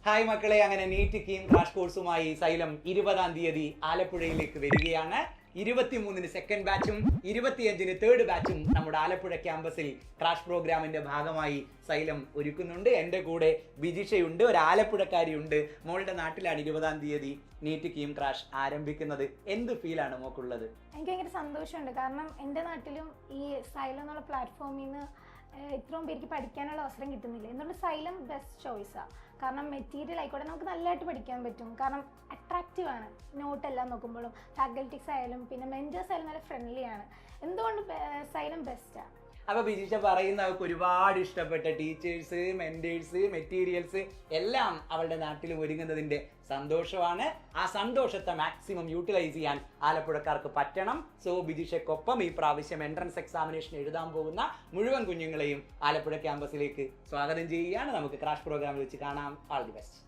Hi മക്കളെ, അങ്ങനെ NEET KEAM crash കോഴ്സുമായി xylem 20-ാം തീയതി ആലപ്പുഴയിലേക്ക് വരികയാണ്. 23-ന് സെക്കൻഡ് ബാച്ചും 25-ന് തേർഡ് ബാച്ചും നമ്മുടെ ആലപ്പുഴ ക്യാമ്പസിൽ ക്രാഷ് പ്രോഗ്രാമിന്റെ ഭാഗമായി സൈലം ഒരുക്കുന്നുണ്ട്. എൻ്റെ കൂടെ ബിജിഷയുണ്ട്, ഒരു ആലപ്പുഴക്കാരിയുണ്ട്. മോളുടെ നാട്ടിലാണ് 20-ാം തീയതി നീറ്റ് കീം ക്രാഷ് ആരംഭിക്കുന്നത്. എന്ത് ഫീലാണ് മോക്കുള്ളത്? എനിക്ക് ഭയങ്കര സന്തോഷമുണ്ട്. കാരണം എൻ്റെ നാട്ടിലും ഈ സൈലം എന്നുള്ള പ്ലാറ്റ്ഫോമിൽ നിന്ന് ഇത്രയും പേർക്ക് പഠിക്കാനുള്ള അവസരം കിട്ടുന്നില്ല. എന്തുകൊണ്ട് സൈലം ബെസ്റ്റ് ചോയ്സാണ്. കാരണം മെറ്റീരിയൽ ആയിക്കോട്ടെ നമുക്ക് നല്ലതായിട്ട് പഠിക്കാൻ പറ്റും. കാരണം അട്രാക്റ്റീവാണ്. നോട്ടെല്ലാം നോക്കുമ്പോഴും ഫാക്കൽറ്റീസ് ആയാലും പിന്നെ മെൻറ്റേഴ്സ് ആയാലും നല്ല ഫ്രണ്ട്ലി ആണ്. എന്തുകൊണ്ട് സൈലം ബെസ്റ്റാണ്. അപ്പോൾ ബിജിഷ പറയുന്നവർക്ക് ഒരുപാട് ഇഷ്ടപ്പെട്ട ടീച്ചേഴ്സ്, മെൻറ്റേഴ്സ്, മെറ്റീരിയൽസ് എല്ലാം അവളുടെ നാട്ടിൽ ഒരുങ്ങുന്നതിൻ്റെ സന്തോഷമാണ്. ആ സന്തോഷത്തെ മാക്സിമം യൂട്ടിലൈസ് ചെയ്യാൻ ആലപ്പുഴക്കാർക്ക് പറ്റണം. സോ ബിജിഷയ്ക്കൊപ്പം ഈ പ്രാവശ്യം എൻട്രൻസ് എക്സാമിനേഷൻ എഴുതാൻ പോകുന്ന മുഴുവൻ കുഞ്ഞുങ്ങളെയും ആലപ്പുഴ ക്യാമ്പസിലേക്ക് സ്വാഗതം ചെയ്യുകയാണ്. നമുക്ക് ക്രാഷ് പ്രോഗ്രാമിൽ വെച്ച് കാണാം. All the best.